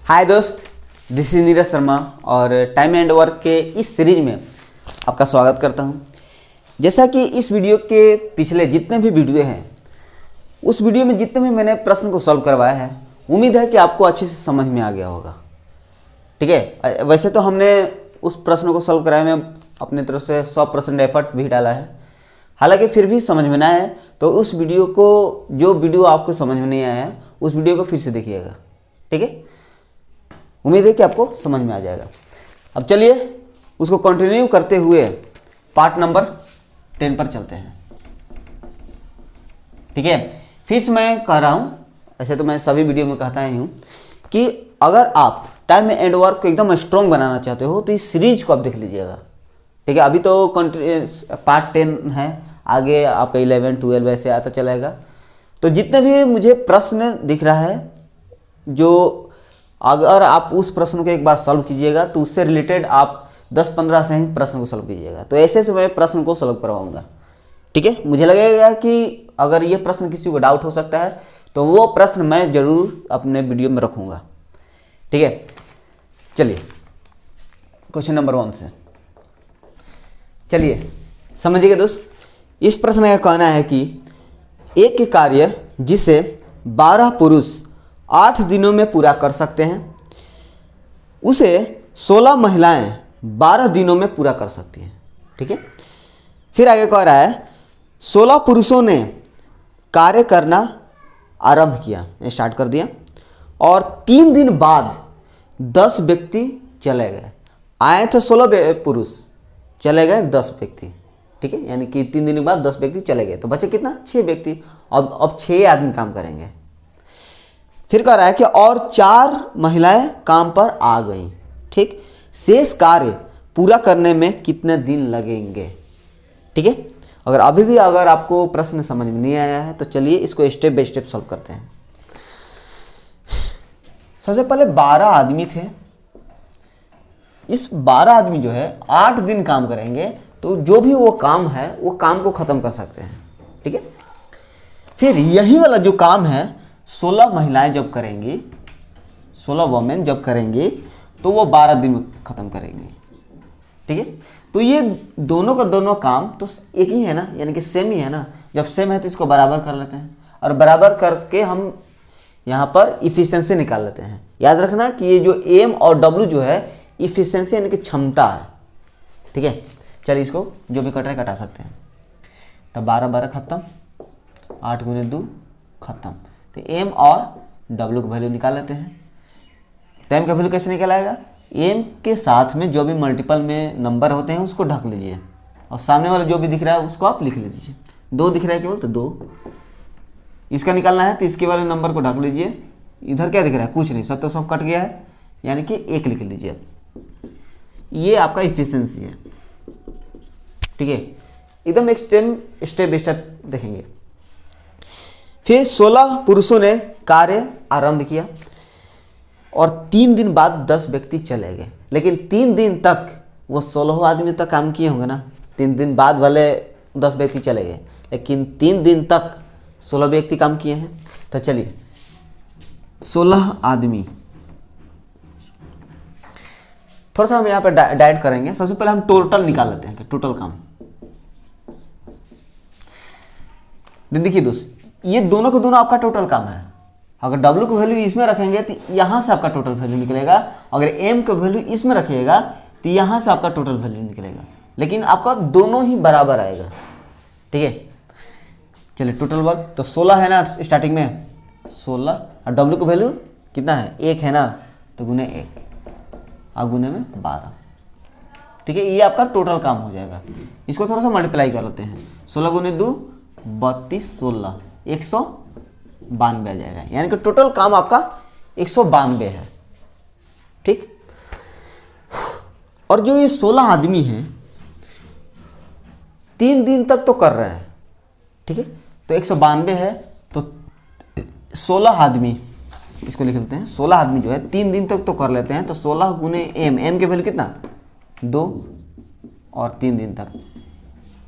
हाय दोस्त, this is Neeraj Sharma और time and work के इस सीरीज में आपका स्वागत करता हूं। जैसा कि इस वीडियो के पिछले जितने भी वीडियो हैं, उस वीडियो में जितने भी मैंने प्रश्न को सॉल्व करवाया है, उम्मीद है कि आपको अच्छे से समझ में आ गया होगा। ठीक है, वैसे तो हमने उस प्रश्न को सॉल्व कराने में अपनी तरफ से 100% एफर्ट भी डाला है, हालांकि फिर भी समझ में ना आए तो उस वीडियो को, जो वीडियो आपको समझ में नहीं आया है, उस वीडियो को फिर से देखिएगा। ठीक है, उम्मीद है कि आपको समझ में आ जाएगा। अब चलिए उसको कंटिन्यू करते हुए पार्ट नंबर 10 पर चलते हैं। ठीक है, फिर से मैं कह रहा हूँ, ऐसे तो मैं सभी वीडियो में कहता ही हूँ कि अगर आप टाइम एंड वर्क को एकदम स्ट्रॉन्ग बनाना चाहते हो तो इस सीरीज को आप देख लीजिएगा। ठीक है, अभी तो पार्ट 10 है, आगे आपका 11, 12 ऐसे आता चलेगा। तो जितने भी मुझे प्रश्न दिख रहा है, जो अगर आप उस प्रश्न को एक बार सॉल्व कीजिएगा तो उससे रिलेटेड आप 10-15 से ही प्रश्न को सॉल्व कीजिएगा। तो ऐसे से मैं प्रश्न को सॉल्व करवाऊंगा। ठीक है, मुझे लगेगा कि अगर ये प्रश्न किसी को डाउट हो सकता है तो वो प्रश्न मैं जरूर अपने वीडियो में रखूंगा। ठीक है, चलिए क्वेश्चन नंबर 1 से चलिए समझिएगा दोस्त। इस प्रश्न का कहना है कि एक कार्य जिसे 12 पुरुष 8 दिनों में पूरा कर सकते हैं, उसे 16 महिलाएं 12 दिनों में पूरा कर सकती हैं। ठीक है, फिर आगे कह रहा है 16 पुरुषों ने कार्य करना आरंभ किया, स्टार्ट कर दिया, और 3 दिन बाद 10 व्यक्ति चले गए। आए थे 16 पुरुष, चले गए 10 व्यक्ति। ठीक है, यानी कि 3 दिन के बाद 10 व्यक्ति चले गए, तो बचे कितना? 6 व्यक्ति। अब 6 आदमी काम करेंगे। फिर कह रहा है कि और 4 महिलाएं काम पर आ गईं। ठीक, शेष कार्य पूरा करने में कितने दिन लगेंगे? ठीक है, अगर आपको प्रश्न समझ में नहीं आया है तो चलिए इसको स्टेप बाय स्टेप सॉल्व करते हैं। सबसे पहले 12 आदमी थे। इस 12 आदमी जो है 8 दिन काम करेंगे, तो जो भी वो काम है वो काम को खत्म कर सकते हैं। ठीक है, फिर यही वाला जो काम है 16 महिलाएं जब करेंगी, 16 वोमेन जब करेंगी तो वो 12 दिन में खत्म करेंगी। ठीक है, तो ये दोनों का दोनों काम तो एक ही है ना, यानी कि सेम ही है ना। जब सेम है तो इसको बराबर कर लेते हैं, और बराबर करके हम यहाँ पर इफिशिएंसी निकाल लेते हैं। याद रखना कि ये जो एम और डब्ल्यू जो है इफिशिएंसी यानी कि क्षमता है। ठीक है, चलिए इसको जो भी कट रहा है कटा सकते हैं। तब 12 खत्म, 8 × 2 खत्म। तो एम और डब्ल्यू का वैल्यू निकाल लेते हैं। तो एम का वैल्यू कैसे निकालेगा? एम के साथ में जो भी मल्टीपल में नंबर होते हैं उसको ढक लीजिए, और सामने वाला जो भी दिख रहा है उसको आप लिख लीजिए। 2 दिख रहा है केवल, तो 2 इसका निकालना है, तो इसके वाले नंबर को ढक लीजिए। इधर क्या दिख रहा है? कुछ नहीं, सब तो सब कट गया है, यानी कि 1 लिख लीजिए। ये आपका इफिशिएंसी है। ठीक है, एकदम एक स्टेप बाय स्टेप देखेंगे। फिर 16 पुरुषों ने कार्य आरंभ किया और 3 दिन बाद 10 व्यक्ति चले गए। लेकिन 3 दिन तक वो 16 आदमी तक काम किए होंगे ना। 3 दिन बाद वाले 10 व्यक्ति चले गए, लेकिन 3 दिन तक 16 व्यक्ति काम किए हैं। तो चलिए 16 आदमी, थोड़ा सा हम यहाँ पर डाइट करेंगे। सबसे पहले हम टोटल निकाल लेते हैं कि टोटल काम। देखिए दोस्त, ये दोनों के दोनों आपका टोटल काम है। अगर W का वैल्यू इसमें रखेंगे तो यहाँ से आपका टोटल वैल्यू निकलेगा। अगर M का वैल्यू इसमें रखिएगा तो यहाँ से आपका टोटल वैल्यू निकलेगा, लेकिन आपका दोनों ही बराबर आएगा। ठीक है, चलिए टोटल वर्क तो 16 है ना स्टार्टिंग में, 16, और W का वैल्यू कितना है? 1 है ना, तो गुने 1 और गुने में 12। ठीक है, ये आपका टोटल काम हो जाएगा। इसको थोड़ा सा मल्टीप्लाई कर लेते हैं। 16 × 2 32, 16 192 आ जाएगा, यानी कि टोटल काम आपका 192 है। ठीक, और जो ये 16 आदमी हैं 3 दिन तक तो कर रहे हैं। ठीक है, तो 192 है, तो 16 आदमी, इसको लिख लेते हैं। 16 आदमी जो है 3 दिन तक तो कर लेते हैं, तो 16 × एम के वैल्यू कितना? 2, और 3 दिन तक,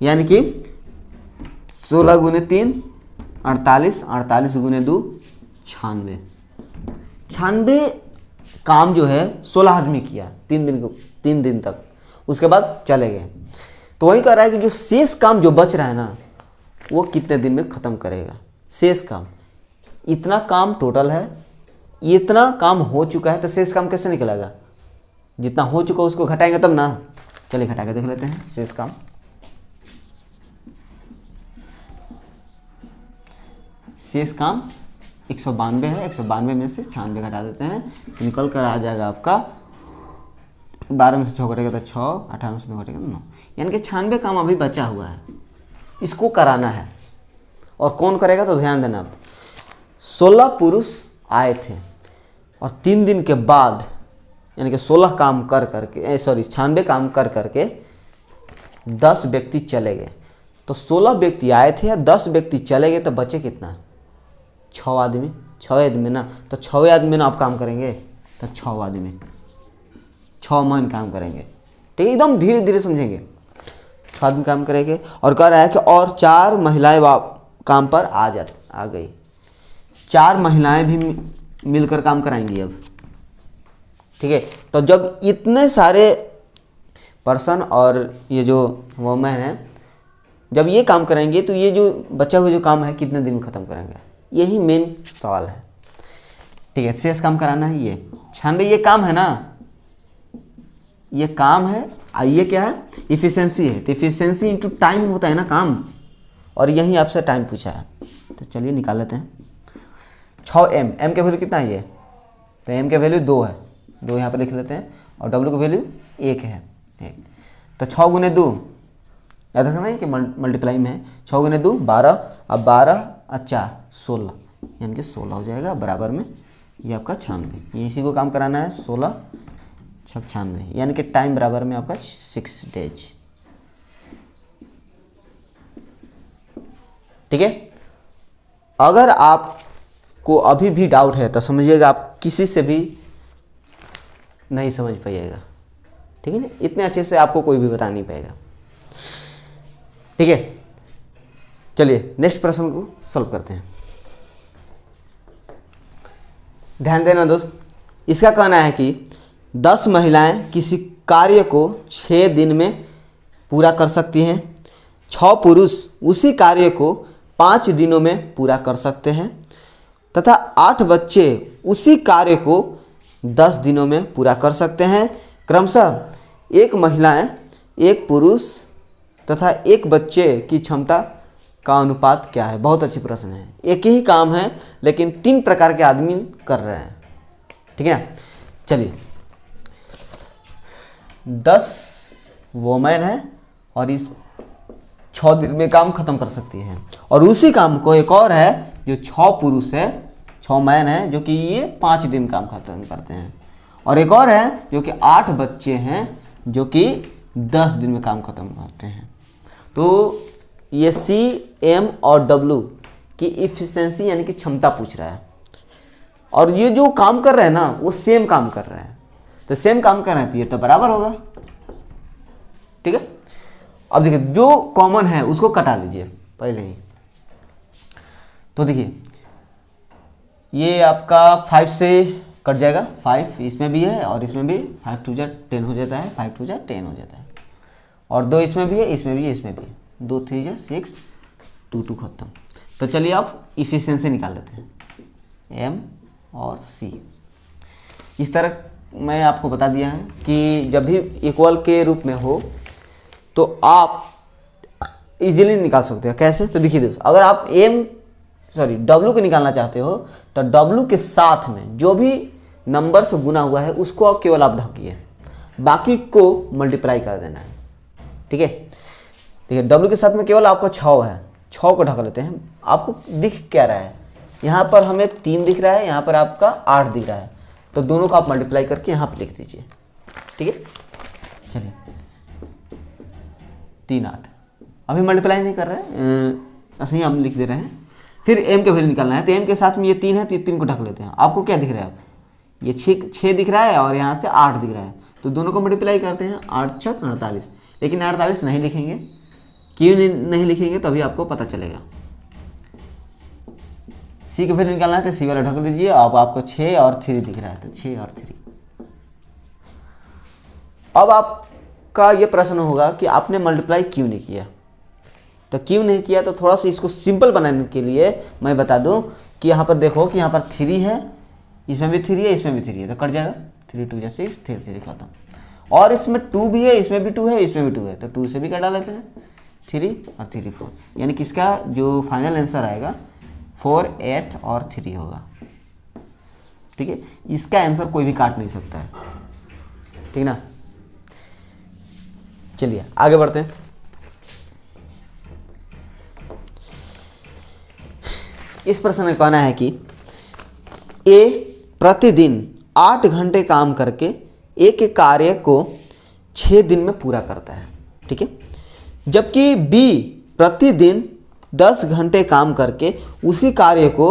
यानी कि 16 × 3 48, 48 × 2 96। 96 काम जो है 16 आदमी किया 3 दिन तक, उसके बाद चले गए। तो वही कह रहा है कि जो शेष काम जो बच रहा है ना, वो कितने दिन में ख़त्म करेगा। शेष काम, इतना काम टोटल है, इतना काम हो चुका है, तो शेष काम कैसे निकलेगा? जितना हो चुका उसको घटाएंगे तब ना। चलिए घटा के देख लेते हैं शेष काम। शेष काम 192 है, 192 में से 96 घटा देते हैं, निकल कर आ जाएगा आपका 12 में से 6 घटेगा तो 6, 18 में से 2 घटेगा तो 9, यानी कि 96 काम अभी बचा हुआ है, इसको कराना है। और कौन करेगा? तो ध्यान देना आप, 16 पुरुष आए थे और 3 दिन के बाद यानी कि 16 काम कर करके 96 काम कर करके 10 व्यक्ति चले गए। तो 16 व्यक्ति आए थे या 10 व्यक्ति चले गए, तो बचे कितना? 6 आदमी। 6 आदमी ना, तो 6 आदमी ना आप काम करेंगे, तो 6 आदमी 6 मन काम करेंगे। ठीक है, एकदम धीरे धीरे समझेंगे। 6 आदमी काम करेंगे और कह रहा है कि और 4 महिलाएं काम पर आ गई। 4 महिलाएं भी मिलकर काम कराएंगी अब। ठीक है, तो जब इतने सारे पर्सन और ये जो वुमेन है जब ये काम करेंगे, तो ये जो बचा हुआ जो काम है कितने दिन में ख़त्म करेंगे, यही मेन सवाल है। ठीक है, शेष काम कराना है। ये 96 ये काम है ना, ये काम है। ये क्या है? इफिशिएंसी है। तो इफिशिएंसी इंटू टाइम होता है ना काम, और यही आपसे टाइम पूछा है। तो चलिए निकाल लेते हैं। 6m, m का वैल्यू कितना है ये? तो m का वैल्यू 2 है, 2 यहाँ पर लिख लेते हैं, और w का वैल्यू 1 है। तो 6 गुने 2 याद रखना है कि मल्टीप्लाई में है। 6 गुने 2 12, अब 12 और 4 16, यानी कि 16 हो जाएगा बराबर में ये आपका 96। ये इसी को काम कराना है, 16 6 96, यानी कि टाइम बराबर में आपका 6 डेज। ठीक है, अगर आपको अभी भी डाउट है तो समझिएगा आप किसी से भी नहीं समझ पाइएगा। ठीक है ना, इतने अच्छे से आपको कोई भी बता नहीं पाएगा। ठीक है, चलिए नेक्स्ट प्रश्न को सॉल्व करते हैं। ध्यान देना दोस्त, इसका कहना है कि 10 महिलाएं किसी कार्य को 6 दिन में पूरा कर सकती हैं, 6 पुरुष उसी कार्य को 5 दिनों में पूरा कर सकते हैं, तथा 8 बच्चे उसी कार्य को 10 दिनों में पूरा कर सकते हैं। क्रमशः 1 महिलाएं, 1 पुरुष तथा 1 बच्चे की क्षमता का अनुपात क्या है? बहुत अच्छी प्रश्न है। एक ही काम है लेकिन 3 प्रकार के आदमी कर रहे हैं। ठीक है, चलिए 10 वोमेन है और इस 6 दिन में काम खत्म कर सकती है, और उसी काम को एक और है जो 6 पुरुष है, 6 मैन है जो कि ये 5 दिन काम खत्म करते हैं, और एक और है जो कि 8 बच्चे हैं जो कि 10 दिन में काम खत्म करते हैं। तो ये C, M और W की इफिशिएंसी यानी कि क्षमता पूछ रहा है, और ये जो काम कर रहे हैं ना वो सेम काम कर रहे हैं। तो सेम काम कर रहे हैं तो ये तो बराबर होगा। ठीक है, अब देखिए जो कॉमन है उसको कटा लीजिए पहले ही। तो देखिए ये आपका 5 से कट जाएगा, 5 इसमें भी है और इसमें भी, 5 2 जा 10 हो जाता है, 5 2 जा 10 हो जाता है, और 2 इसमें भी है, इसमें भी है, इसमें भी है, 2 3 जा 6, 2 2 खत्म। तो चलिए आप इफिशिएंसी निकाल लेते हैं, M और C। इस तरह मैं आपको बता दिया है कि जब भी इक्वल के रूप में हो तो आप इजीली निकाल सकते हो। कैसे? तो देखिए दोस्तों, अगर आप W को निकालना चाहते हो तो W के साथ में जो भी नंबर से गुना हुआ है उसको आप केवल आप ढकिए, बाकी को मल्टीप्लाई कर देना है। ठीक है, देखिए W के साथ में केवल आपका 6 है, 6 को ढक लेते हैं। आपको दिख क्या रहा है? यहाँ पर हमें 3 दिख रहा है, यहाँ पर आपका 8 दिख रहा है, तो दोनों को आप मल्टीप्लाई करके यहाँ पर लिख दीजिए। ठीक है, चलिए 3 8 अभी मल्टीप्लाई नहीं कर रहे हैं, ऐसे ही हम लिख दे रहे हैं। फिर M का वैल्यू निकालना है, तो M के साथ में ये 3 है तो ये 3 को ढक लेते हैं। आपको क्या दिख रहा है? ये 6 दिख रहा है और यहाँ से 8 दिख रहा है, तो दोनों को मल्टीप्लाई करते हैं, 8 6 48। लेकिन 48 नहीं लिखेंगे, क्यों नहीं लिखेंगे तो अभी आपको पता चलेगा। सी की वैल्यू निकालना है तो सी वाला ढक दीजिए। अब आपको 6 और 3 दिख रहा है तो 6 और 3। अब आपका ये प्रश्न होगा कि आपने मल्टीप्लाई क्यों नहीं किया। तो क्यों नहीं किया, तो थोड़ा सा इसको सिंपल बनाने के लिए मैं बता दूं कि यहाँ पर देखो कि यहाँ पर 3 है, इसमें भी 3 है, इसमें भी 3 है, तो कट जाएगा। 3 2 6, 3 3 खत्म। और इसमें 2 भी है, इसमें भी 2 है, इसमें भी 2 है, तो 2 से भी कटा लेते हैं। 3 और 3 4, यानी कि इसका जो फाइनल आंसर आएगा 4 8 और 3 होगा। ठीक है, इसका आंसर कोई भी काट नहीं सकता है। ठीक ना, चलिए आगे बढ़ते हैं। इस प्रश्न में कहना है कि ए प्रतिदिन 8 घंटे काम करके एक कार्य को 6 दिन में पूरा करता है। ठीक है, जबकि बी प्रतिदिन 10 घंटे काम करके उसी कार्य को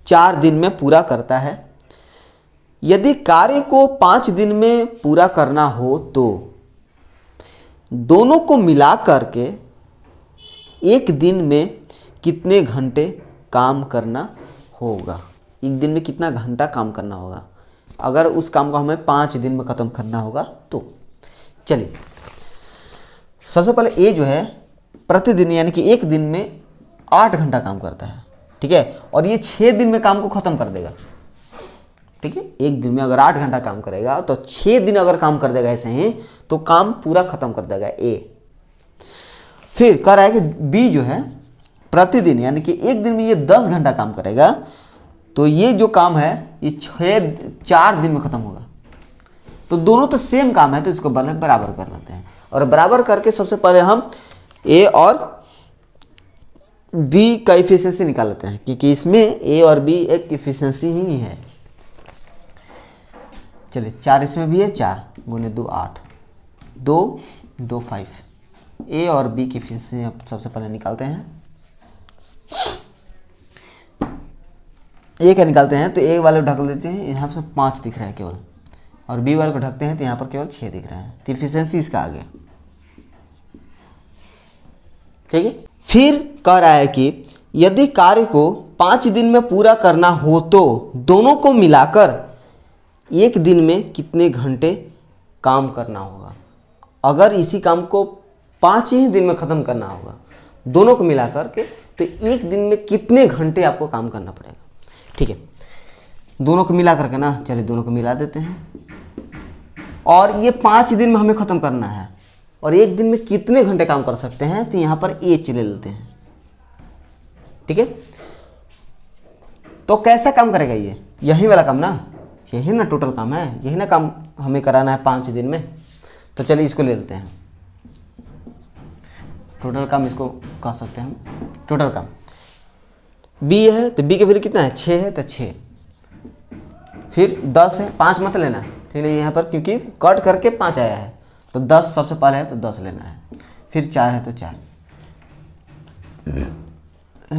4 दिन में पूरा करता है। यदि कार्य को 5 दिन में पूरा करना हो तो दोनों को मिला करके एक दिन में कितने घंटे काम करना होगा। एक दिन में कितना घंटा काम करना होगा अगर उस काम को हमें 5 दिन में ख़त्म करना होगा तो। चलिए, सबसे पहले ए जो है प्रतिदिन यानी कि एक दिन में 8 घंटा काम करता है। ठीक है, और ये 6 दिन में काम को ख़त्म कर देगा। ठीक है, एक दिन में अगर 8 घंटा काम करेगा तो 6 दिन अगर काम कर देगा ऐसे ही तो काम पूरा ख़त्म कर देगा ए। फिर कह रहा है कि बी जो है प्रतिदिन यानी कि एक दिन में ये 10 घंटा काम करेगा तो ये जो काम है ये 4 दिन में ख़त्म होगा। तो दोनों तो सेम काम है तो इसको बराबर कर लेते हैं। और बराबर करके सबसे पहले हम ए और बी का इफिशिएंसी निकाल लेते हैं, क्योंकि इसमें ए और बी एक इफिशिएंसी ही है। चलिए, 4 इसमें भी है, 4 गुने 2 8, 2 2 5। ए और बी की इफिशिएंसी अब सबसे पहले निकालते हैं। ए का निकालते हैं तो ए वाले को ढक लेते हैं, यहाँ पर 5 दिख रहा है केवल, और बी वाले को ढकते हैं तो यहाँ पर केवल 6 दिख रहा है। तो इफिशिएंसी इसका आ गया। ठीक है, फिर कह रहा है कि यदि कार्य को 5 दिन में पूरा करना हो तो दोनों को मिलाकर एक दिन में कितने घंटे काम करना होगा। अगर इसी काम को 5 ही दिन में ख़त्म करना होगा दोनों को मिलाकर के, तो एक दिन में कितने घंटे आपको काम करना पड़ेगा। ठीक है, दोनों को मिला करके ना, चलिए दोनों को मिला देते हैं। और ये 5 दिन में हमें ख़त्म करना है और एक दिन में कितने घंटे काम कर सकते हैं, तो यहाँ पर ए चले लेते हैं। ठीक है, तो कैसा काम करेगा ये, यही वाला काम ना, यही ना टोटल काम है, यही ना काम हमें कराना है 5 दिन में। तो चलिए इसको ले लेते हैं, टोटल काम इसको कह सकते हैं हम। टोटल काम बी है तो बी की वैल्यू कितना है, 6 है तो 6, फिर 10 है, 5 मत लेना। ठीक है, यहाँ पर क्योंकि कट करके 5 आया है तो 10 सबसे पहले है तो 10 लेना है, फिर 4 है तो 4,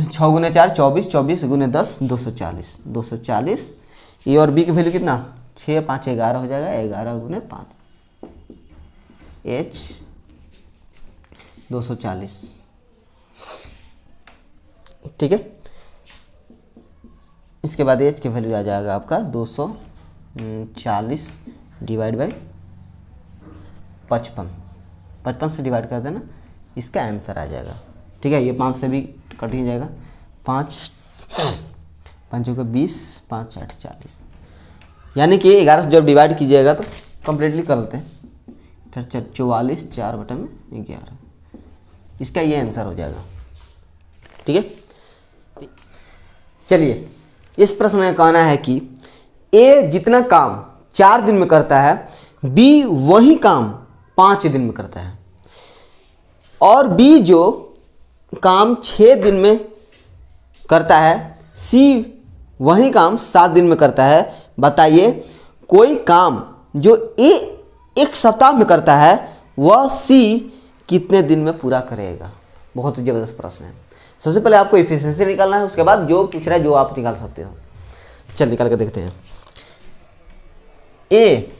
6 गुने 4 24, 24 गुने 10 240, 240। ए और बी की वैल्यू कितना, 6 5 11 हो जाएगा, 11 गुने 5 एच 240। ठीक है, इसके बाद एच की वैल्यू आ जाएगा आपका 240 डिवाइड बाई 55, 55 से डिवाइड कर देना, इसका आंसर आ जाएगा। ठीक है, ये 5 से भी कट ही जाएगा, 5 5 को 20, 5 8 40, यानी कि 11 से जब डिवाइड कीजिएगा तो कंप्लीटली कर लेते हैं, 44 4 बटा में 11, इसका ये आंसर हो जाएगा। ठीक है, चलिए इस प्रश्न में कहना है कि ए जितना काम 4 दिन में करता है बी वही काम 5 दिन में करता है, और बी जो काम 6 दिन में करता है सी वही काम 7 दिन में करता है। बताइए कोई काम जो ए 1 सप्ताह में करता है वह सी कितने दिन में पूरा करेगा। बहुत ही ज़बरदस्त प्रश्न है। सबसे पहले आपको इफिशिएंसी निकालना है, उसके बाद जो पूछ रहा है जो आप निकाल सकते हो। चल निकाल के देखते हैं। ए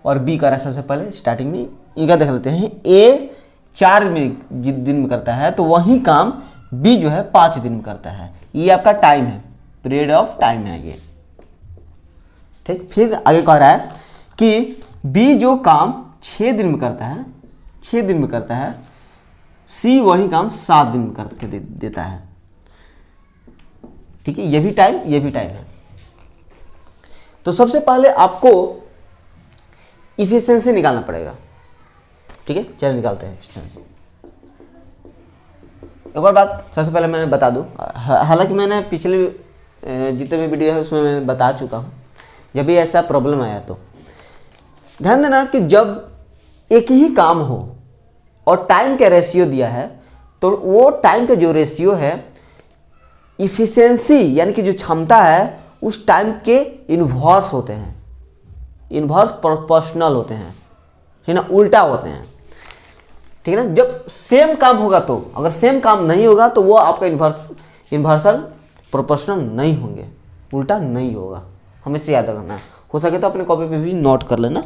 और बी कर रहा है, सबसे पहले स्टार्टिंग में इनका देख लेते हैं। ए 4 दिन में करता है तो वही काम बी जो है 5 दिन में करता है। ये आपका टाइम है, पीरियड ऑफ टाइम है ये। ठीक, फिर आगे कह रहा है कि बी जो काम 6 दिन में करता है, 6 दिन में करता है, सी वही काम 7 दिन में करके देता है। ठीक है, ये भी टाइम है। तो सबसे पहले आपको इफिशिएंसी निकालना पड़ेगा। ठीक है, चलिए निकालते हैं इफिशिएंसी। एक और बात सबसे पहले मैंने बता दूं, हालांकि मैंने पिछले जितने भी वीडियो है उसमें मैं बता चुका हूं, जब भी ऐसा प्रॉब्लम आया तो ध्यान देना कि जब एक ही काम हो और टाइम का रेशियो दिया है, तो वो टाइम का जो रेशियो है इफिशिएंसी यानी कि जो क्षमता है उस टाइम के इन्वर्स होते हैं, इन्वर्स प्रोपोर्शनल होते हैं, है ना, उल्टा होते हैं। ठीक है ना, जब सेम काम होगा तो, अगर सेम काम नहीं होगा तो वो आपका इन्वर्सल प्रोपोर्शनल नहीं होंगे, उल्टा नहीं होगा। हमेशा याद रखना, हो सके तो अपने कॉपी पे भी नोट कर लेना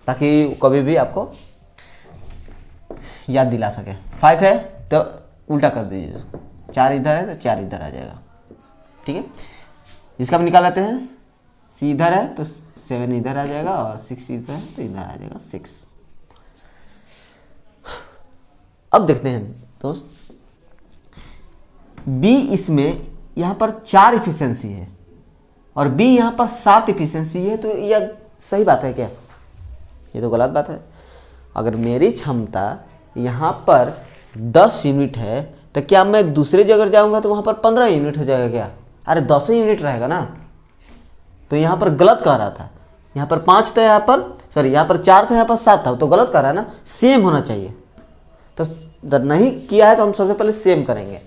ताकि कभी भी आपको याद दिला सके। 5 है तो उल्टा कर दीजिए, 4 इधर है तो 4 इधर आ जाएगा। ठीक है, इसका भी निकाल लेते हैं। सी इधर है तो 7 इधर आ जाएगा और 6 इधर है तो इधर आ जाएगा 6। अब देखते हैं दोस्त, बी इसमें यहां पर 4 इफिशिएंसी है और बी यहां पर 7 इफिशिएंसी है, तो यह सही बात है क्या? ये तो गलत बात है। अगर मेरी क्षमता यहां पर 10 यूनिट है तो क्या मैं दूसरे जगह जाऊंगा तो वहां पर 15 यूनिट हो जाएगा क्या? अरे 10 ही यूनिट रहेगा ना। तो यहां पर गलत कह रहा था, यहां पर 5 था, यहां पर 4 था, यहां पर 7 था, तो गलत कह रहा है ना। सेम होना चाहिए, तो नहीं किया है तो हम सबसे पहले सेम करेंगे।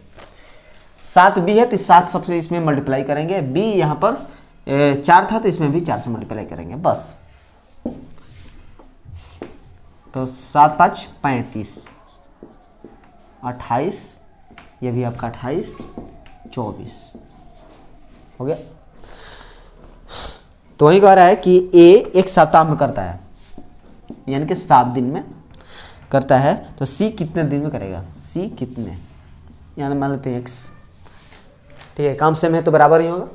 7 बी है तो 7 सबसे इसमें मल्टीप्लाई करेंगे। बी यहां पर 4 था तो इसमें भी 4 से मल्टीप्लाई करेंगे बस। तो 7 5 35, 28, ये भी आपका 28, 24 हो गया। तो वही कह रहा है कि ए एक सप्ताह में करता है, यानी कि 7 दिन में करता है, तो सी कितने दिन में करेगा? सी कितने, यहाँ मान लेते हैं x। ठीक है, काम सेम है तो बराबर ही होगा।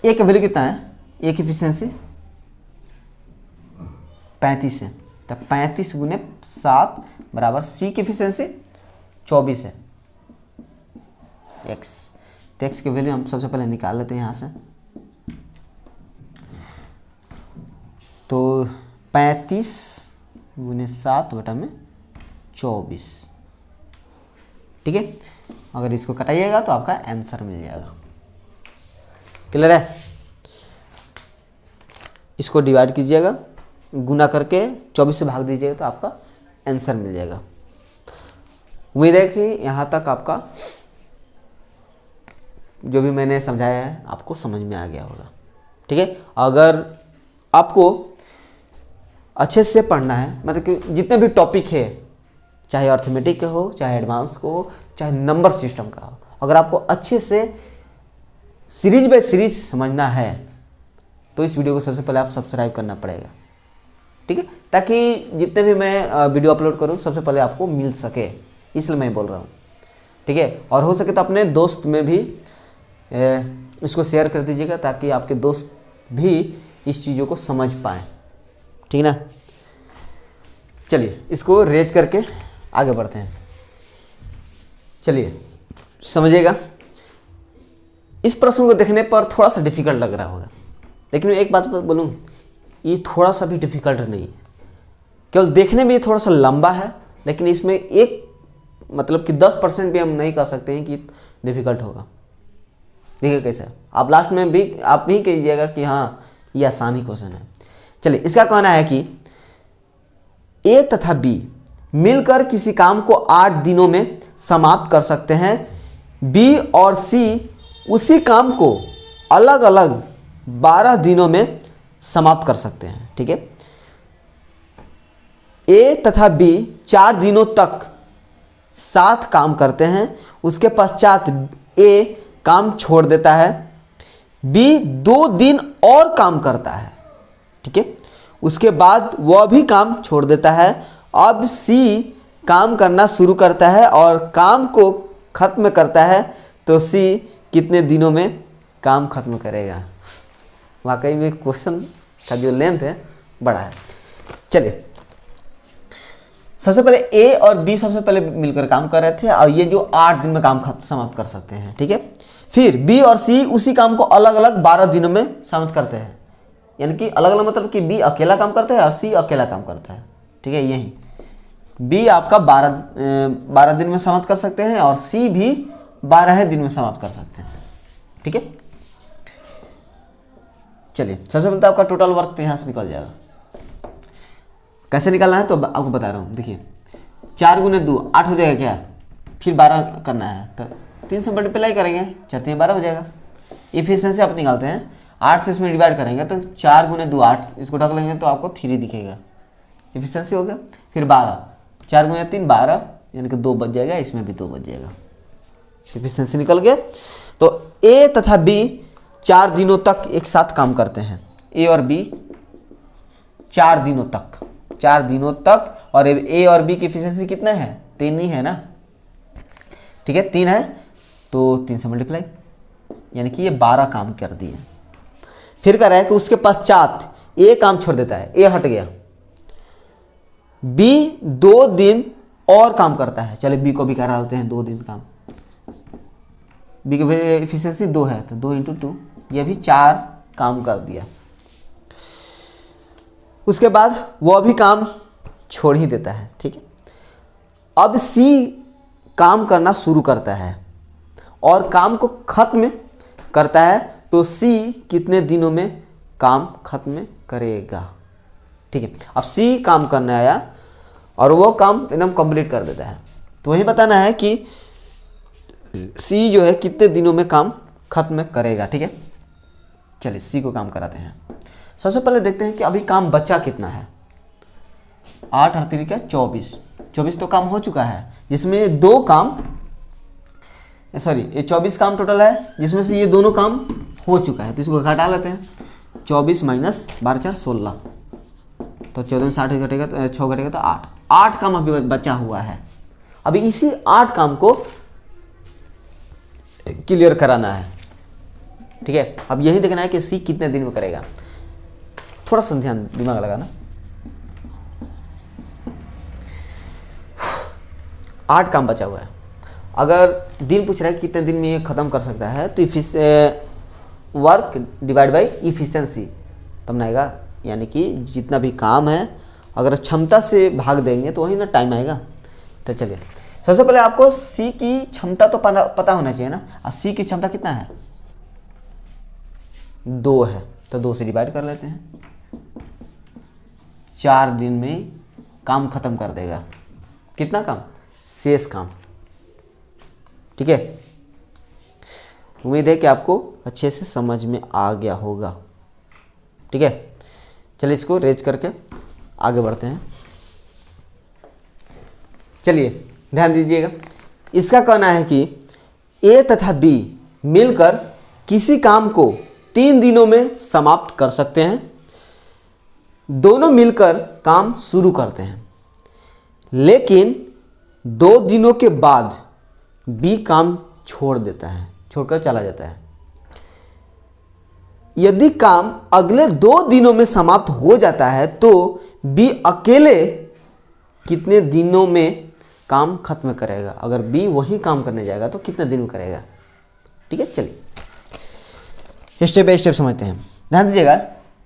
ए का वैल्यू कितना है? ए की एफिशिएंसी 35 है, तो 35 गुने 7 बराबर सी की एफिशिएंसी 24 है x। तो x की वैल्यू हम सबसे पहले निकाल लेते हैं यहाँ से। तो 35 गुने 7 बटा में 24। ठीक है, अगर इसको कटाइएगा तो आपका आंसर मिल जाएगा। क्लियर है? इसको डिवाइड कीजिएगा, गुना करके 24 से भाग दीजिएगा तो आपका आंसर मिल जाएगा। उम्मीद है कि यहाँ तक आपका जो भी मैंने समझाया है आपको समझ में आ गया होगा। ठीक है, अगर आपको अच्छे से पढ़ना है, मतलब कि जितने भी टॉपिक है, चाहे अर्थमेटिक का हो, चाहे एडवांस को हो, चाहे नंबर सिस्टम का हो, अगर आपको अच्छे से सीरीज बाय सीरीज समझना है तो इस वीडियो को सबसे पहले आप सब्सक्राइब करना पड़ेगा। ठीक है, ताकि जितने भी मैं वीडियो अपलोड करूं सबसे पहले आपको मिल सके, इसलिए मैं बोल रहा हूँ। ठीक है, और हो सके तो अपने दोस्त में भी इसको शेयर कर दीजिएगा ताकि आपके दोस्त भी इस चीज़ों को समझ पाएँ। ठीक है ना, चलिए इसको रेज करके आगे बढ़ते हैं। चलिए समझिएगा, इस प्रश्न को देखने पर थोड़ा सा डिफिकल्ट लग रहा होगा, लेकिन मैं एक बात बोलूँ, ये थोड़ा सा भी डिफिकल्ट नहीं है। केवल देखने में थोड़ा सा लंबा है, लेकिन इसमें एक मतलब कि 10% भी हम नहीं कह सकते हैं कि डिफिकल्ट होगा। देखिए कैसे, आप लास्ट में भी आप भी कहिएगा कि हाँ ये आसानी क्वेश्चन है। चलिए, इसका कहना है कि ए तथा बी मिलकर किसी काम को 8 दिनों में समाप्त कर सकते हैं। बी और सी उसी काम को अलग अलग 12 दिनों में समाप्त कर सकते हैं। ठीक है, ए तथा बी 4 दिनों तक साथ काम करते हैं, उसके पश्चात ए काम छोड़ देता है, बी 2 दिन और काम करता है। ठीक है, उसके बाद वह भी काम छोड़ देता है। अब सी काम करना शुरू करता है और काम को खत्म करता है तो सी कितने दिनों में काम खत्म करेगा। वाकई में क्वेश्चन का जो लेंथ है बड़ा है। चलिए, सबसे पहले ए और बी सबसे पहले मिलकर काम कर रहे थे और ये जो 8 दिन में काम समाप्त कर सकते हैं, ठीक है। फिर बी और सी उसी काम को अलग अलग 12 दिनों में समाप्त करते हैं, यानी कि अलग अलग मतलब कि बी अकेला काम करता है और सी अकेला काम करता है, ठीक है। यही बी आपका 12 दिन में समाप्त कर सकते हैं और सी भी 12 दिन में समाप्त कर सकते हैं, ठीक है। चलिए, सबसे पहले तो आपका टोटल वर्क तो यहाँ से निकल जाएगा। कैसे निकालना है तो आपको बता रहा हूँ। देखिए 4 गुने 2 8 हो जाएगा क्या, फिर 12 करना है तो 3 से मल्टीप्लाई करेंगे, 4 3 12 हो जाएगा। इफिशिएंसी आप निकालते हैं 8 से इसमें डिवाइड करेंगे तो 4 गुने 2 8, इसको ढक लेंगे तो आपको 3 दिखेगा, इफिशिएंसी हो गया। फिर 12 4 गुने 3 12, यानी कि 2 बच जाएगा, इसमें भी 2 बच जाएगा, इफिशिएंसी निकल गया। तो ए तथा बी 4 दिनों तक एक साथ काम करते हैं, ए और बी 4 दिनों तक, 4 दिनों तक। और ए और बी की इफिशिएंसी कितना है, 3 ही है ना, ठीक है, 3 है तो 3 से मल्टीप्लाई, यानी कि ये 12 काम कर दिए। फिर कह रहा है कि उसके पश्चात ए काम छोड़ देता है, ए हट गया, बी 2 दिन और काम करता है। चलिए बी को भी करा लेते हैं 2 दिन काम, बी की इफिशिएंसी 2 है तो 2 × 2, ये भी 4 काम कर दिया। उसके बाद वह भी काम छोड़ ही देता है, ठीक है। अब सी काम करना शुरू करता है और काम को खत्म करता है, तो सी कितने दिनों में काम खत्म करेगा, ठीक है। अब सी काम करने आया और वो काम एकदम कंप्लीट कर देता है, तो वही बताना है कि सी जो है कितने दिनों में काम खत्म करेगा, ठीक है। चलिए सी को काम कराते हैं। सबसे पहले देखते हैं कि अभी काम बचा कितना है। 8 और 3 क्या 24 तो काम हो चुका है, जिसमें 2 काम ये 24 काम टोटल है, जिसमें से ये दोनों काम हो चुका है, तो इसको घटा लेते हैं। 24 माइनस 12 4 16, तो 14 में 60 घटेगा तो 6 घटेगा तो 8 काम अभी बचा हुआ है। अभी इसी 8 काम को क्लियर कराना है, ठीक है। अब यही देखना है कि सी कितने दिन में करेगा। थोड़ा सा ध्यान दिमाग लगाना। 8 काम बचा हुआ है, अगर दिन पूछ रहा है कितने दिन में ये खत्म कर सकता है, तो वर्क डिवाइड बाई इफिशिएंसी तब ना आएगा, यानी कि जितना भी काम है अगर क्षमता से भाग देंगे तो वही ना टाइम आएगा। तो चलिए सबसे पहले आपको सी की क्षमता तो पता होना चाहिए ना, और सी की क्षमता कितना है 2 है, तो 2 से डिवाइड कर लेते हैं। 4 दिन में काम खत्म कर देगा, कितना काम, शेष काम, ठीक है। उम्मीद है कि आपको अच्छे से समझ में आ गया होगा, ठीक है। चलिए इसको रेज करके आगे बढ़ते हैं। चलिए ध्यान दीजिएगा, इसका कहना है कि ए तथा बी मिलकर किसी काम को 3 दिनों में समाप्त कर सकते हैं। दोनों मिलकर काम शुरू करते हैं, लेकिन 2 दिनों के बाद बी काम छोड़ देता है, छोड़कर चला जाता है। यदि काम अगले 2 दिनों में समाप्त हो जाता है तो बी अकेले कितने दिनों में काम खत्म करेगा। अगर बी वही काम करने जाएगा तो कितने दिन में करेगा, ठीक है। चलिए स्टेप बाय स्टेप समझते हैं, ध्यान दीजिएगा।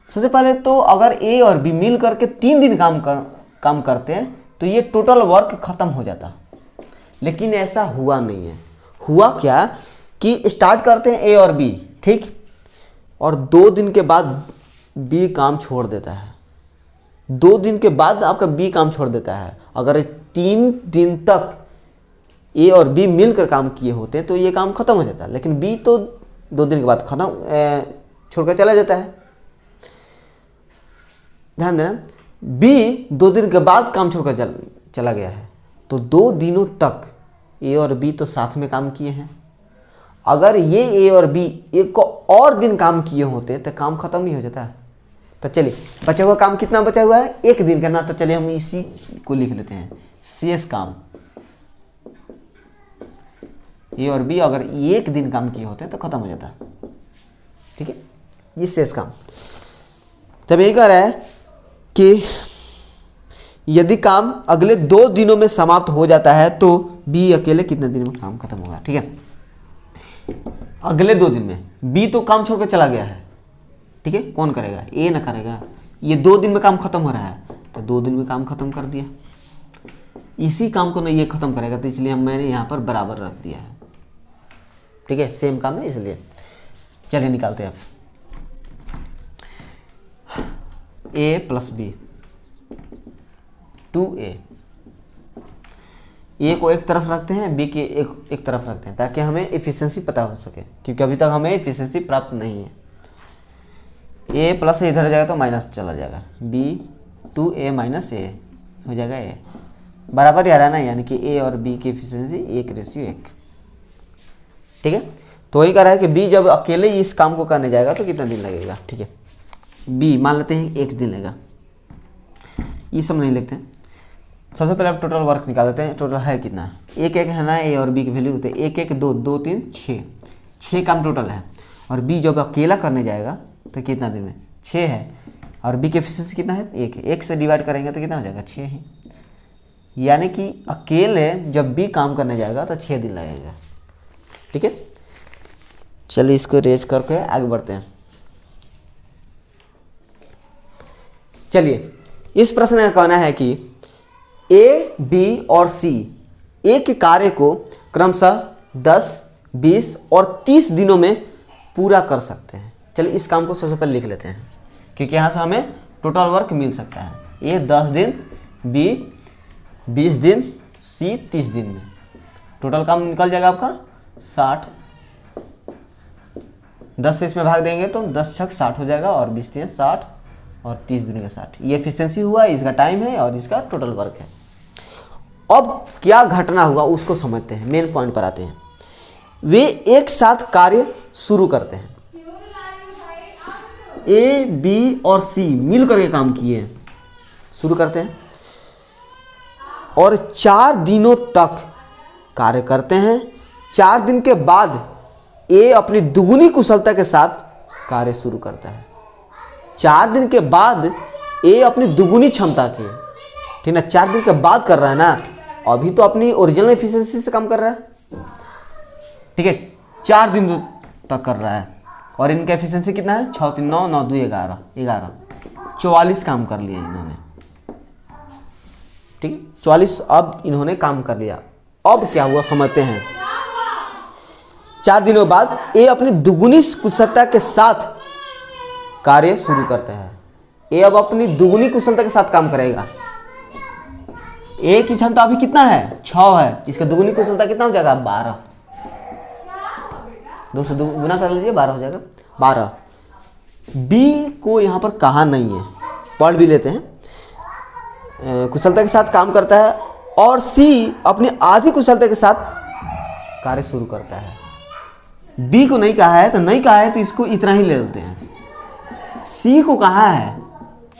सबसे पहले तो अगर ए और बी मिल करके 3 दिन काम करते हैं तो ये टोटल वर्क खत्म हो जाता, लेकिन ऐसा हुआ नहीं है। हुआ क्या कि स्टार्ट करते हैं ए और बी, ठीक, और 2 दिन के बाद बी काम छोड़ देता है। 2 दिन के बाद आपका बी काम छोड़ देता है। अगर 3 दिन तक ए और बी मिलकर काम किए होते तो ये काम खत्म हो जाता, लेकिन बी तो 2 दिन के बाद खत्म छोड़कर चला जाता है। ध्यान देना, बी 2 दिन के बाद काम छोड़कर चला गया है, तो 2 दिनों तक ए और बी तो साथ में काम किए हैं। अगर ये ए और बी एक और दिन काम किए होते तो काम खत्म नहीं हो जाता। तो चलिए बचा हुआ काम कितना बचा हुआ है, 1 दिन का ना, तो चलिए हम इसी को लिख लेते हैं, शेष काम ए और बी अगर एक दिन काम किए होते तो खत्म हो जाता। ठीक है, ये शेष काम। तब ये कह रहा है कि यदि काम अगले 2 दिनों में समाप्त हो जाता है तो बी अकेले कितने दिन में काम खत्म होगा। ठीक है, अगले 2 दिन में बी तो काम छोड़कर चला गया है। ठीक है, कौन करेगा, ए ना करेगा। ये 2 दिन में काम खत्म हो रहा है तो 2 दिन में काम खत्म कर दिया। इसी काम को ना ये खत्म करेगा, तो इसलिए मैंने यहाँ पर बराबर रख दिया है। ठीक है, सेम काम है इसलिए। चलिए निकालते हैं अब। ए प्लस बी 2a, ए को एक तरफ रखते हैं, बी के एक तरफ रखते हैं ताकि हमें एफिशिएंसी पता हो सके, क्योंकि अभी तक हमें एफिशिएंसी प्राप्त नहीं है। ए प्लस इधर जाएगा तो माइनस चला जाएगा, बी 2a माइनस ए हो जाएगा ए, बराबर ही आ रहा है ना, यानी कि ए और बी की एफिशिएंसी 1:1। ठीक है, तो वही कह रहा है कि बी जब अकेले इस काम को करने जाएगा तो कितना दिन लगेगा। ठीक है, बी मान लेते हैं 1 दिन लगेगा, ये सब नहीं लिखते हैं। सबसे पहले आप टोटल वर्क निकाल देते हैं। टोटल है कितना, 1 है ना, ए और बी की वैल्यू होते हैं 1 1 2 2 3 6 काम टोटल है। और बी जब अकेला करने जाएगा तो कितना दिन में 6 है, और बी की एफिशिएंसी कितना है 1 है। 1 से डिवाइड करेंगे तो कितना हो जाएगा 6 ही, यानी कि अकेले जब बी काम करने जाएगा तो 6 दिन लगेगा। ठीक है, चलिए इसको रेज करके आगे बढ़ते हैं। चलिए, इस प्रश्न का कहना है कि ए, बी और सी एक कार्य को क्रमशः 10, 20 और 30 दिनों में पूरा कर सकते हैं। चलिए इस काम को सबसे पहले लिख लेते हैं, क्योंकि यहाँ से हमें टोटल वर्क मिल सकता है। ए 10 दिन, बी 20 दिन, सी 30 दिन में टोटल काम निकल जाएगा आपका 60। 10 से इसमें भाग देंगे तो 10 छक 60 हो जाएगा, और 20 3 60 और 30 दूनी का 60। ये एफिशिएंसी हुआ, इसका टाइम है और इसका टोटल वर्क है। अब क्या घटना हुआ उसको समझते हैं, मेन पॉइंट पर आते हैं। वे एक साथ कार्य शुरू करते हैं, ए, बी और सी मिल करके काम किए शुरू करते हैं और 4 दिनों तक कार्य करते हैं। 4 दिन के बाद ए अपनी दुगुनी कुशलता के साथ कार्य शुरू करता है। 4 दिन के बाद ए अपनी दुगुनी क्षमता के, ठीक ना, 4 दिन के बाद कर रहा है ना, अभी तो अपनी ओरिजिनल एफिशिएंसी से काम कर रहा है। ठीक है, 4 दिन तक कर रहा है और इनका एफिशिएंसी कितना है 6 3 9 9 2 11 44 काम कर लिया इन्होंने। ठीक है, 44 अब इन्होंने काम कर लिया। अब क्या हुआ समझते हैं। 4 दिनों बाद ए अपनी दुगुनी कुशलता के साथ कार्य शुरू करता है। ए अब अपनी दुगुनी कुशलता के साथ काम करेगा। ए की क्षमता अभी कितना है 6 है, इसका दुगुनी कुशलता कितना हो जाएगा 12। 2 से गुना कर लीजिए 12 हो जाएगा 12। बी को यहाँ पर कहा नहीं है, पढ़ भी लेते हैं। कुशलता के साथ काम करता है और सी अपनी आधी कुशलता के साथ कार्य शुरू करता है। बी को नहीं कहा है, तो नहीं कहा है तो इसको इतना ही ले लेते हैं। सी को कहा है,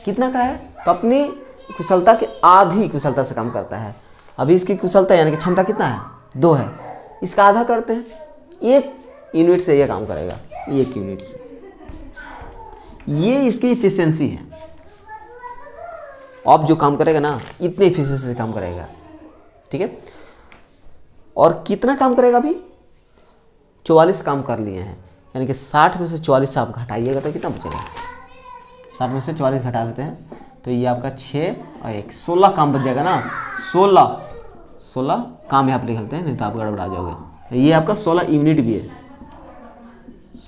कितना कहा है, तो अपनी कुशलता के आधी कुशलता से काम करता है। अभी इसकी कुशलता यानी कि क्षमता कितना है 2 है, इसका आधा करते हैं, 1 यूनिट से ये काम करेगा, 1 यूनिट से। ये इसकी इफिशिएंसी है। अब जो काम करेगा ना इतने इफिशिएंसी से काम करेगा। ठीक है, और कितना काम करेगा अभी 44 काम कर लिए हैं, यानी कि 60 में से 44 आप घटाइएगा तो कितना बचेगा। 60 में से 44 घटा लेते हैं तो ये आपका 6 और 1 16 काम बच जाएगा ना। 16 काम यहाँ पर निकलते हैं, नहीं तो आप गड़बड़ा जाओगे। ये आपका 16 यूनिट भी है,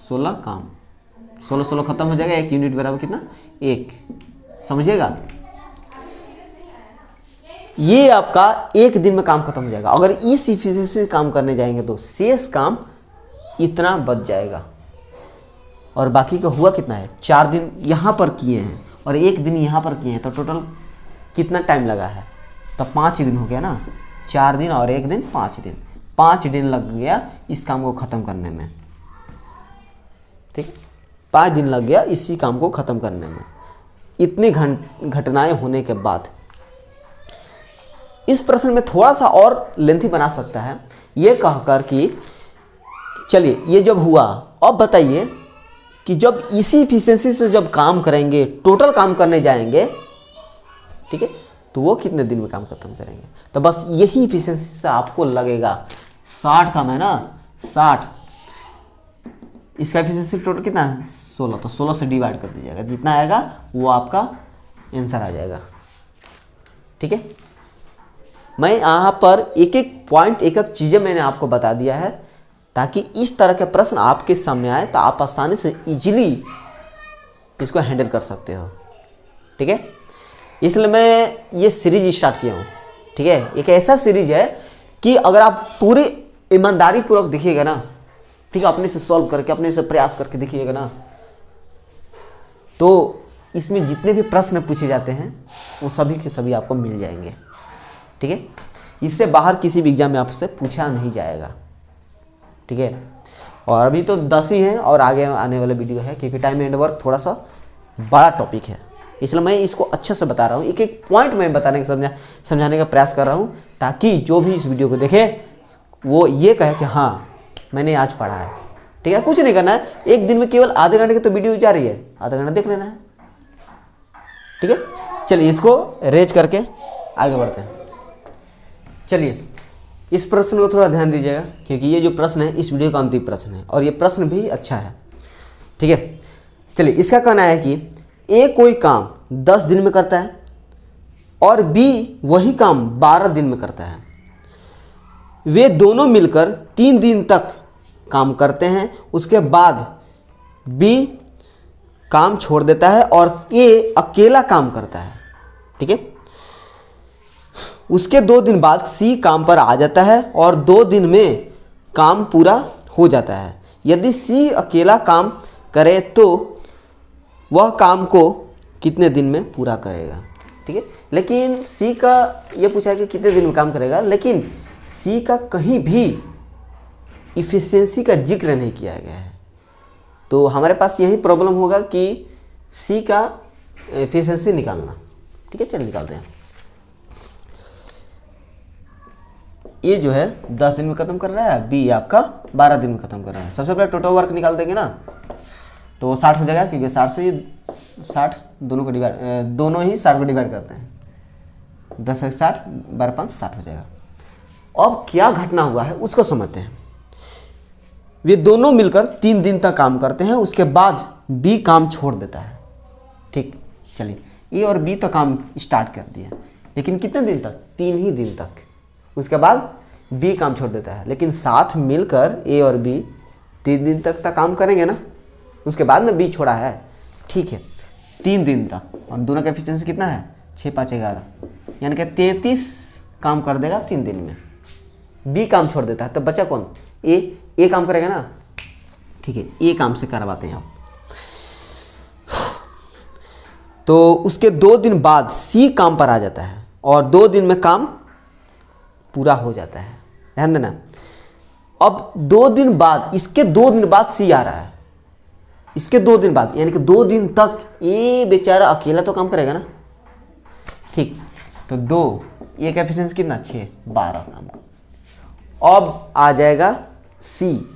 16 काम, 16 खत्म हो जाएगा, 1 यूनिट बराबर कितना 1, समझिएगा। ये आपका 1 दिन में काम खत्म हो जाएगा। अगर इस इफिशिएंसी से काम करने जाएंगे तो शेष काम इतना बच जाएगा। और बाकी का हुआ कितना है 4 दिन यहाँ पर किए हैं और 1 दिन यहाँ पर किए हैं, तो टोटल कितना टाइम लगा है, तो 5 दिन हो गया ना। 4 दिन और 1 दिन 5 दिन, 5 दिन लग गया इस काम को ख़त्म करने में। ठीक, 5 दिन लग गया इसी काम को ख़त्म करने में। इतनी घटनाएं होने के बाद इस प्रश्न में थोड़ा सा और लेंथी बना सकता है, ये कहकर कि चलिए ये जब हुआ, अब बताइए कि जब इसी इफिशियंसी से जब काम करेंगे, टोटल काम करने जाएंगे, ठीक है, तो वो कितने दिन में काम खत्म करेंगे। तो बस यही इफिशियंसी से आपको लगेगा 60 काम है ना, 60, इसका इफिशियंसी टोटल कितना है 16, तो 16 से डिवाइड कर दीजिएगा, जितना आएगा वो आपका आंसर आ जाएगा। ठीक है, मैं यहाँ पर एक एक पॉइंट, एक एक चीज़ें मैंने आपको बता दिया है ताकि इस तरह के प्रश्न आपके सामने आए तो आप आसानी से इजीली इसको हैंडल कर सकते हो। ठीक है, इसलिए मैं ये सीरीज स्टार्ट किया हूँ। ठीक है, एक ऐसा सीरीज है कि अगर आप पूरी ईमानदारी पूर्वक देखिएगा ना, ठीक है, अपने से सॉल्व करके, अपने से प्रयास करके देखिएगा ना, तो इसमें जितने भी प्रश्न पूछे जाते हैं वो सभी के सभी आपको मिल जाएंगे। ठीक है, इससे बाहर किसी भी एग्जाम में आपसे पूछा नहीं जाएगा। ठीक है, और अभी तो 10 ही हैं और आगे आने वाला वीडियो है, क्योंकि टाइम एंड वर्क थोड़ा सा बड़ा टॉपिक है, इसलिए मैं इसको अच्छे से बता रहा हूँ, एक एक पॉइंट मैं बताने का समझाने का प्रयास कर रहा हूँ, ताकि जो भी इस वीडियो को देखे वो ये कहे कि हाँ मैंने आज पढ़ा है। ठीक है, कुछ नहीं करना है, एक दिन में केवल आधे घंटे की तो वीडियो जा रही है, आधा घंटा देख लेना है। ठीक है, चलिए इसको रेज करके आगे बढ़ते हैं। चलिए इस प्रश्न को थोड़ा ध्यान दीजिएगा, क्योंकि ये जो प्रश्न है इस वीडियो का अंतिम प्रश्न है और ये प्रश्न भी अच्छा है। ठीक है, चलिए इसका कहना है कि ए कोई काम 10 दिन में करता है और बी वही काम 12 दिन में करता है। वे दोनों मिलकर 3 दिन तक काम करते हैं, उसके बाद बी काम छोड़ देता है और ए अकेला काम करता है। ठीक है, उसके 2 दिन बाद सी काम पर आ जाता है और 2 दिन में काम पूरा हो जाता है। यदि सी अकेला काम करे तो वह काम को कितने दिन में पूरा करेगा। ठीक है, लेकिन सी का ये पूछा है कि कितने दिन में काम करेगा, लेकिन सी का कहीं भी इफिशियंसी का जिक्र नहीं किया गया है, तो हमारे पास यही प्रॉब्लम होगा कि सी का इफिशियंसी निकालना। ठीक है, चलिए निकालते हैं। ये जो है 10 दिन में खत्म कर रहा है, बी आपका 12 दिन में खत्म कर रहा है। सबसे पहले टोटल वर्क निकाल देंगे ना, तो 60 हो जाएगा, क्योंकि 60 से 60 दोनों को डिवाइड, दोनों ही 60 को डिवाइड करते हैं, 10 से 60, 12 5 60 हो जाएगा। अब क्या घटना हुआ है उसको समझते हैं। वे दोनों मिलकर 3 दिन तक काम करते हैं, उसके बाद बी काम छोड़ देता है। ठीक, चलिए ए और बी तो काम स्टार्ट कर दिया, लेकिन कितने दिन तक, 3 ही दिन तक। उसके बाद बी काम छोड़ देता है, लेकिन साथ मिलकर ए और बी 3 दिन तक काम करेंगे ना, उसके बाद में बी छोड़ा है। ठीक है, 3 दिन तक, और दोनों का एफिशिएंसी कितना है 6 5 11, यानी कि 33 काम कर देगा 3 दिन में। बी काम छोड़ देता है, तो बचा कौन, ए काम करेगा ना। ठीक है, ए काम से करवाते हैं आप। तो उसके 2 दिन बाद सी काम पर आ जाता है और 2 दिन में काम पूरा हो जाता है। ध्यान देना, अब 2 दिन बाद, इसके 2 दिन बाद सी आ रहा है, इसके 2 दिन बाद, यानी कि 2 दिन तक ये बेचारा अकेला तो काम करेगा ना। ठीक, तो 2, ये का एफिशिएंसी कितना 6 12 काम का। अब आ जाएगा सी,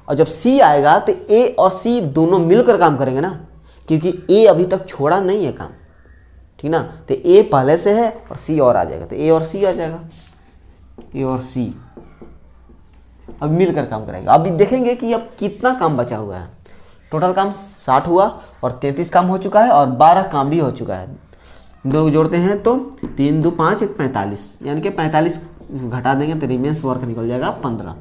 और जब सी आएगा तो ए और सी दोनों मिलकर काम करेंगे ना, क्योंकि ए अभी तक छोड़ा नहीं है काम। ठीक ना, तो ए पहले से है और सी और आ जाएगा, तो ए और सी आ जाएगा, ए और सी अब मिलकर काम करेंगे। अभी देखेंगे कि अब कितना काम बचा हुआ है। टोटल काम 60 हुआ और 33 काम हो चुका है और 12 काम भी हो चुका है। दोनों को जोड़ते हैं तो 3 2 5 1 45, यानी कि 45 घटा देंगे तो रिमेंस वर्क निकल जाएगा 15,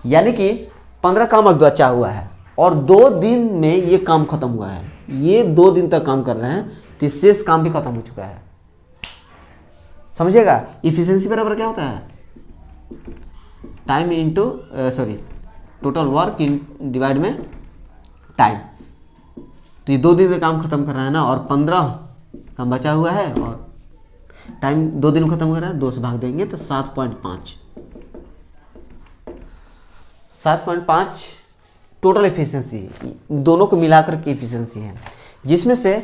यानी कि 15 काम अब बचा हुआ है और 2 दिन में ये काम खत्म हुआ है। ये 2 दिन तक काम कर रहे हैं तो शेष काम भी खत्म हो चुका है। समझिएगा, इफिशिएंसी बराबर क्या होता है, time into total work divide में टाइम। तो ये 2 दिन में काम खत्म कर रहा है ना, और 15 काम बचा हुआ है और टाइम 2 दिन में खत्म कर रहा है, 2 से भाग देंगे तो 7.5 टोटल एफिशिएंसी, दोनों को मिलाकर के एफिशिएंसी है, जिसमें से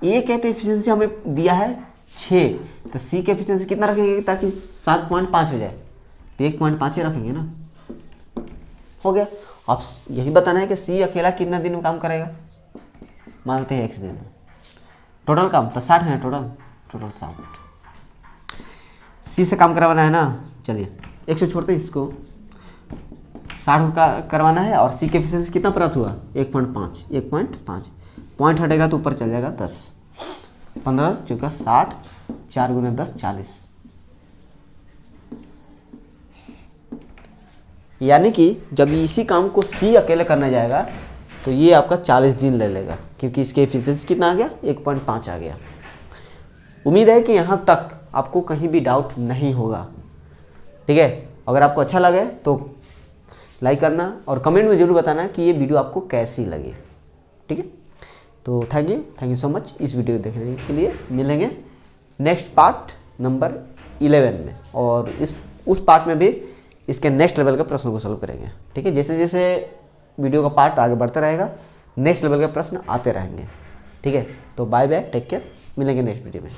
ए कहते एफिशिएंसी हमें दिया है 6, तो सी के एफिशिएंसी कितना रखेंगे ताकि 7.5 हो जाए, तो 1.5 ही रखेंगे ना। हो गया। अब यही बताना है कि सी अकेला कितना दिन में काम करेगा, मानते हैं x दिन में। टोटल काम तो 60 है ना, टोटल 60। सी से काम करवाना है ना, चलिए 100 छोड़ते हैं, इसको 60 का करवाना है। और सी के एफिशिएंसी कितना प्राप्त हुआ, 1.5 पॉइंट हटेगा तो ऊपर चल जाएगा 10, 15 चौका 60, 4 गुना 10 40। यानी कि जब इसी काम को सी अकेले करना जाएगा तो ये आपका 40 दिन ले लेगा, क्योंकि इसके एफिशिएंसी कितना आ गया, 1.5 आ गया। उम्मीद है कि यहाँ तक आपको कहीं भी डाउट नहीं होगा। ठीक है, अगर आपको अच्छा लगे तो लाइक करना और कमेंट में ज़रूर बताना कि ये वीडियो आपको कैसी लगी। ठीक है, तो थैंक यू सो मच इस वीडियो को देखने के लिए। मिलेंगे नेक्स्ट पार्ट नंबर 11 में, और उस पार्ट में भी इसके नेक्स्ट लेवल के प्रश्नों को सॉल्व करेंगे। ठीक है, जैसे जैसे वीडियो का पार्ट आगे बढ़ता रहेगा नेक्स्ट लेवल के प्रश्न आते रहेंगे। ठीक है, तो बाय बाय, टेक केयर, मिलेंगे नेक्स्ट वीडियो में।